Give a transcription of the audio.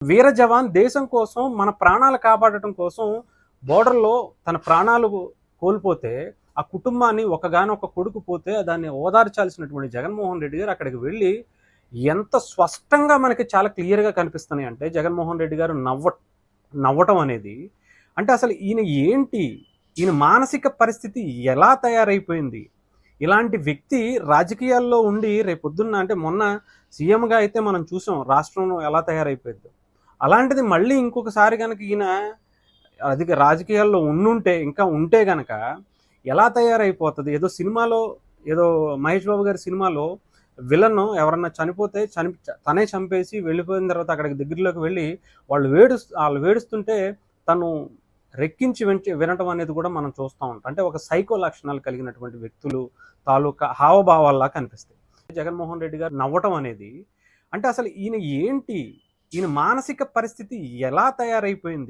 వీర జవాన్ దేశం కోసం మన ప్రాణాలు కాపాడటం కోసం బోర్డర్‌లో తన ప్రాణాలు కోల్పోతే, ఆ కుటుంబాన్ని ఒకగానొక కొడుకు పోతే దాన్ని ఓదార్చాల్సినటువంటి జగన్మోహన్ రెడ్డి గారు అక్కడికి వెళ్లి ఎంత స్పష్టంగా మనకి చాలా క్లియర్‌గా కనిపిస్తున్నాయి అంటే జగన్మోహన్ రెడ్డి గారు నవ్వటం అనేది అంటే అసలు ఈయన ఏంటి? ఈయన మానసిక పరిస్థితి ఎలా తయారైపోయింది? ఇలాంటి వ్యక్తి రాజకీయాల్లో ఉండి రేపొద్దున్న అంటే మొన్న సీఎంగా అయితే మనం చూసాం రాష్ట్రంలో ఎలా తయారైపోయిందో. అలాంటిది మళ్ళీ ఇంకొకసారి గనక ఈయన రాజకీయాల్లో ఉండుంటే ఇంకా ఉంటే గనక ఎలా తయారైపోతది? ఏదో సినిమాలో ఏదో 'మహేష్ బాబు' గారి సినిమాలో విలన్ ఎవరన్నా చనిపోతే తనే చంపేసి వెళ్ళిపోయిన తర్వాత అక్కడికి దగ్గరలోకి వెళ్ళి వాళ్ళు వేడుస్తుంటే తను రెక్కించి వినటం అనేది కూడా మనం చూస్తా ఉంటాం. అంటే ఒక సైకో లక్షణాలు కలిగినటువంటి వ్యక్తులు తాలూకా హావభావాల్లా కనిపిస్తాయి. జగన్మోహన్ రెడ్డి గారు నవ్వటం అనేది అంటే అసలు ఈయన ఏంటి? ఈయన మానసిక పరిస్థితి ఎలా తయారైపోయింది?